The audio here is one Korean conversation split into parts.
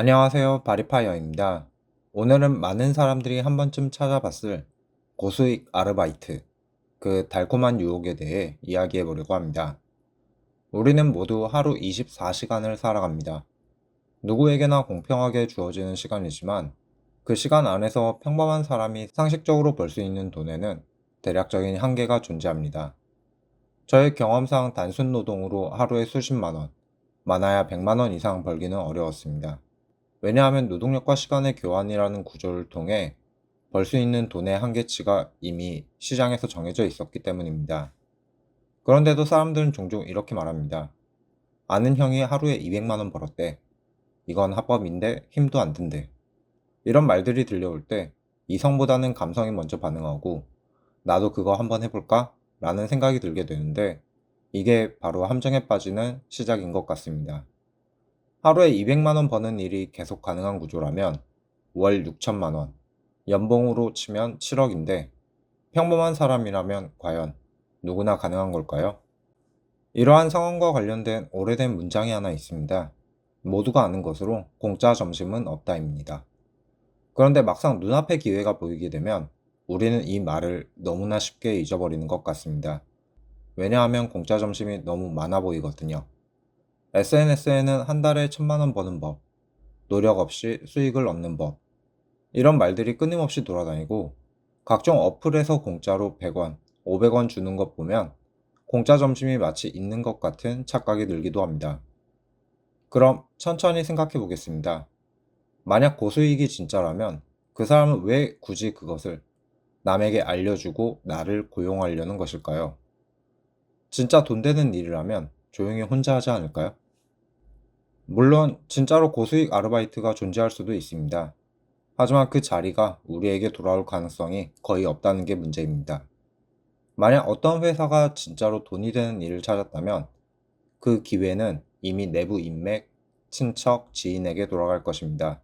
안녕하세요. 바리파이어입니다. 오늘은 많은 사람들이 한 번쯤 찾아봤을 고수익 아르바이트, 그 달콤한 유혹에 대해 이야기해 보려고 합니다. 우리는 모두 하루 24시간을 살아갑니다. 누구에게나 공평하게 주어지는 시간이지만 그 시간 안에서 평범한 사람이 상식적으로 벌 수 있는 돈에는 대략적인 한계가 존재합니다. 저의 경험상 단순 노동으로 하루에 수십만 원, 많아야 100만 원 이상 벌기는 어려웠습니다. 왜냐하면 노동력과 시간의 교환이라는 구조를 통해 벌 수 있는 돈의 한계치가 이미 시장에서 정해져 있었기 때문입니다. 그런데도 사람들은 종종 이렇게 말합니다. 아는 형이 하루에 200만 원 벌었대. 이건 합법인데 힘도 안 든대. 이런 말들이 들려올 때 이성보다는 감성이 먼저 반응하고 나도 그거 한번 해볼까? 라는 생각이 들게 되는데 이게 바로 함정에 빠지는 시작인 것 같습니다. 하루에 200만 원 버는 일이 계속 가능한 구조라면 월 6천만 원, 연봉으로 치면 7억인데 평범한 사람이라면 과연 누구나 가능한 걸까요? 이러한 상황과 관련된 오래된 문장이 하나 있습니다. 모두가 아는 것으로 공짜 점심은 없다입니다. 그런데 막상 눈앞에 기회가 보이게 되면 우리는 이 말을 너무나 쉽게 잊어버리는 것 같습니다. 왜냐하면 공짜 점심이 너무 많아 보이거든요. SNS에는 한 달에 1,000만 원 버는 법, 노력 없이 수익을 얻는 법, 이런 말들이 끊임없이 돌아다니고 각종 어플에서 공짜로 100원, 500원 주는 것 보면 공짜 점심이 마치 있는 것 같은 착각이 들기도 합니다. 그럼 천천히 생각해 보겠습니다. 만약 고수익이 진짜라면 그 사람은 왜 굳이 그것을 남에게 알려주고 나를 고용하려는 것일까요? 진짜 돈 되는 일이라면 조용히 혼자 하지 않을까요? 물론 진짜로 고수익 아르바이트가 존재할 수도 있습니다. 하지만 그 자리가 우리에게 돌아올 가능성이 거의 없다는 게 문제입니다. 만약 어떤 회사가 진짜로 돈이 되는 일을 찾았다면 그 기회는 이미 내부 인맥, 친척, 지인에게 돌아갈 것입니다.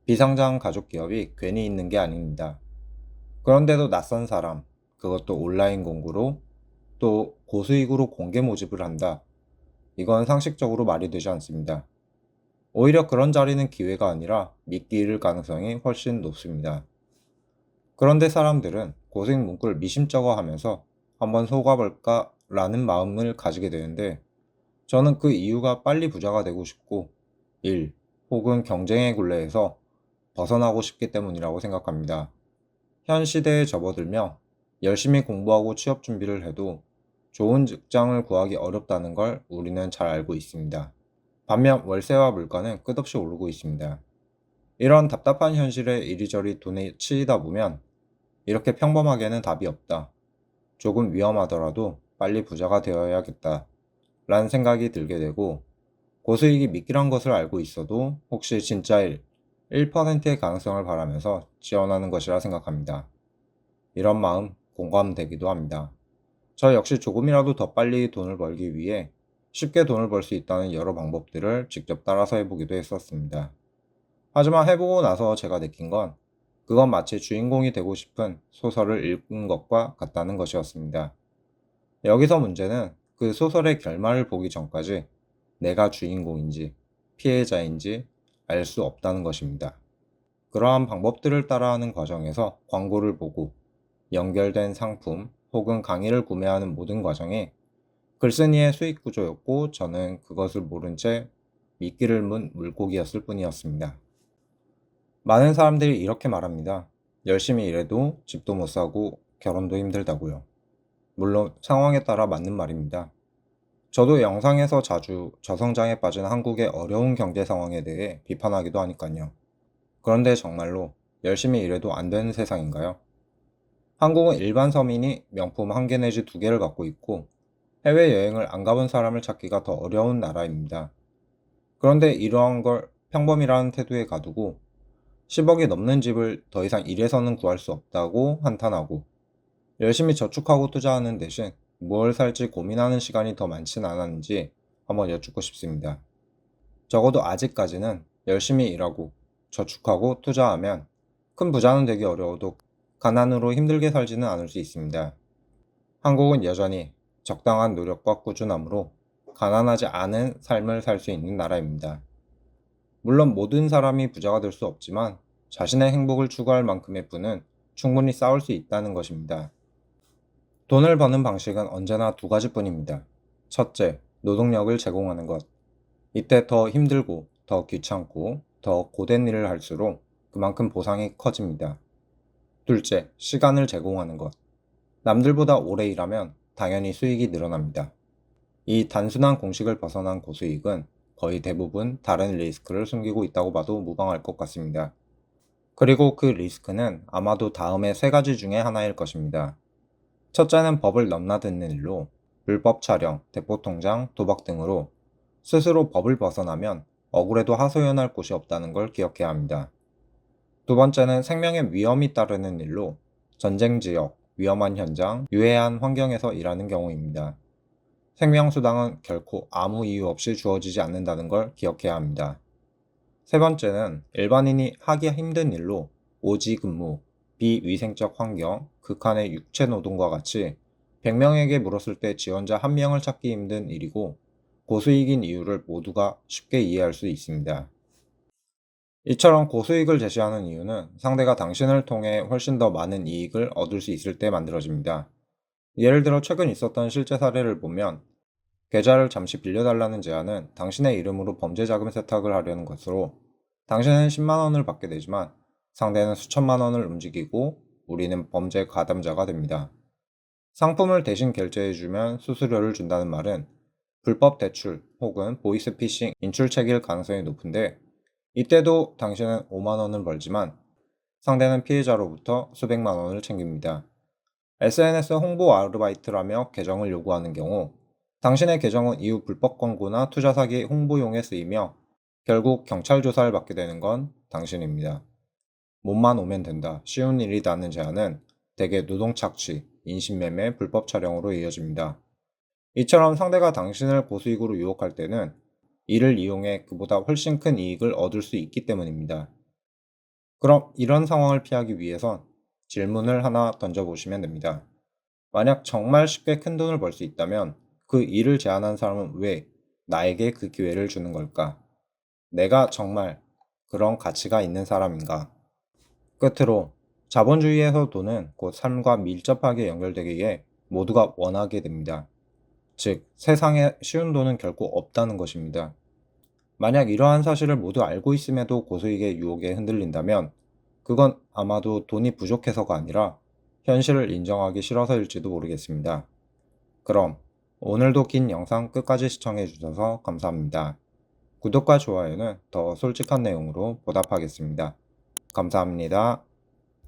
비상장 가족 기업이 괜히 있는 게 아닙니다. 그런데도 낯선 사람, 그것도 온라인 공구로 또 고수익으로 공개 모집을 한다. 이건 상식적으로 말이 되지 않습니다. 오히려 그런 자리는 기회가 아니라 미끼 잃을 가능성이 훨씬 높습니다. 그런데 사람들은 고생 문구를 미심쩍어 하면서 한번 속아볼까 라는 마음을 가지게 되는데 저는 그 이유가 빨리 부자가 되고 싶고 일 혹은 경쟁의 굴레에서 벗어나고 싶기 때문이라고 생각합니다. 현 시대에 접어들며 열심히 공부하고 취업 준비를 해도 좋은 직장을 구하기 어렵다는 걸 우리는 잘 알고 있습니다. 반면 월세와 물가는 끝없이 오르고 있습니다. 이런 답답한 현실에 이리저리 돈에 치이다 보면 이렇게 평범하게는 답이 없다. 조금 위험하더라도 빨리 부자가 되어야겠다. 라는 생각이 들게 되고 고수익이 미끼란 것을 알고 있어도 혹시 진짜일 1%의 가능성을 바라면서 지원하는 것이라 생각합니다. 이런 마음 공감되기도 합니다. 저 역시 조금이라도 더 빨리 돈을 벌기 위해 쉽게 돈을 벌 수 있다는 여러 방법들을 직접 따라서 해보기도 했었습니다. 하지만 해보고 나서 제가 느낀 건 그건 마치 주인공이 되고 싶은 소설을 읽은 것과 같다는 것이었습니다. 여기서 문제는 그 소설의 결말을 보기 전까지 내가 주인공인지 피해자인지 알 수 없다는 것입니다. 그러한 방법들을 따라하는 과정에서 광고를 보고 연결된 상품 혹은 강의를 구매하는 모든 과정이 글쓴이의 수익 구조였고 저는 그것을 모른 채 미끼를 문 물고기였을 뿐이었습니다. 많은 사람들이 이렇게 말합니다. 열심히 일해도 집도 못 사고 결혼도 힘들다고요. 물론 상황에 따라 맞는 말입니다. 저도 영상에서 자주 저성장에 빠진 한국의 어려운 경제 상황에 대해 비판하기도 하니까요. 그런데 정말로 열심히 일해도 안 되는 세상인가요? 한국은 일반 서민이 명품 한 개 내지 두 개를 갖고 있고 해외여행을 안 가본 사람을 찾기가 더 어려운 나라입니다. 그런데 이러한 걸 평범이라는 태도에 가두고 10억이 넘는 집을 더 이상 이래서는 구할 수 없다고 한탄하고 열심히 저축하고 투자하는 대신 뭘 살지 고민하는 시간이 더 많진 않았는지 한번 여쭙고 싶습니다. 적어도 아직까지는 열심히 일하고 저축하고 투자하면 큰 부자는 되기 어려워도 가난으로 힘들게 살지는 않을 수 있습니다. 한국은 여전히 적당한 노력과 꾸준함으로 가난하지 않은 삶을 살 수 있는 나라입니다. 물론 모든 사람이 부자가 될 수 없지만 자신의 행복을 추구할 만큼의 부는 충분히 쌓을 수 있다는 것입니다. 돈을 버는 방식은 언제나 두 가지뿐입니다. 첫째, 노동력을 제공하는 것. 이때 더 힘들고 더 귀찮고 더 고된 일을 할수록 그만큼 보상이 커집니다. 둘째, 시간을 제공하는 것. 남들보다 오래 일하면 당연히 수익이 늘어납니다. 이 단순한 공식을 벗어난 고수익은 거의 대부분 다른 리스크를 숨기고 있다고 봐도 무방할 것 같습니다. 그리고 그 리스크는 아마도 다음의 세 가지 중에 하나일 것입니다. 첫째는 법을 넘나드는 일로 불법 촬영, 대포통장, 도박 등으로 스스로 법을 벗어나면 억울해도 하소연할 곳이 없다는 걸 기억해야 합니다. 두 번째는 생명의 위험이 따르는 일로 전쟁 지역, 위험한 현장, 유해한 환경에서 일하는 경우입니다. 생명수당은 결코 아무 이유 없이 주어지지 않는다는 걸 기억해야 합니다. 세 번째는 일반인이 하기 힘든 일로 오지 근무, 비위생적 환경, 극한의 육체 노동과 같이 100명에게 물었을 때 지원자 1명을 찾기 힘든 일이고 고수익인 이유를 모두가 쉽게 이해할 수 있습니다. 이처럼 고수익을 제시하는 이유는 상대가 당신을 통해 훨씬 더 많은 이익을 얻을 수 있을 때 만들어집니다. 예를 들어 최근 있었던 실제 사례를 보면 계좌를 잠시 빌려달라는 제안은 당신의 이름으로 범죄 자금 세탁을 하려는 것으로 당신은 10만 원을 받게 되지만 상대는 수천만 원을 움직이고 우리는 범죄 가담자가 됩니다. 상품을 대신 결제해주면 수수료를 준다는 말은 불법 대출 혹은 보이스피싱 인출책일 가능성이 높은데 이때도 당신은 5만 원을 벌지만 상대는 피해자로부터 수백만 원을 챙깁니다. SNS 홍보 아르바이트라며 계정을 요구하는 경우 당신의 계정은 이후 불법 광고나 투자 사기 홍보용에 쓰이며 결국 경찰 조사를 받게 되는 건 당신입니다. 몸만 오면 된다, 쉬운 일이다는 제안은 대개 노동 착취, 인신매매, 불법 촬영으로 이어집니다. 이처럼 상대가 당신을 고수익으로 유혹할 때는 이를 이용해 그보다 훨씬 큰 이익을 얻을 수 있기 때문입니다. 그럼 이런 상황을 피하기 위해선 질문을 하나 던져보시면 됩니다. 만약 정말 쉽게 큰 돈을 벌 수 있다면 그 일을 제안한 사람은 왜 나에게 그 기회를 주는 걸까? 내가 정말 그런 가치가 있는 사람인가? 끝으로 자본주의에서 돈은 곧 삶과 밀접하게 연결되기에 모두가 원하게 됩니다. 즉, 세상에 쉬운 돈은 결코 없다는 것입니다. 만약 이러한 사실을 모두 알고 있음에도 고수익의 유혹에 흔들린다면 그건 아마도 돈이 부족해서가 아니라 현실을 인정하기 싫어서일지도 모르겠습니다. 그럼 오늘도 긴 영상 끝까지 시청해 주셔서 감사합니다. 구독과 좋아요는 더 솔직한 내용으로 보답하겠습니다. 감사합니다.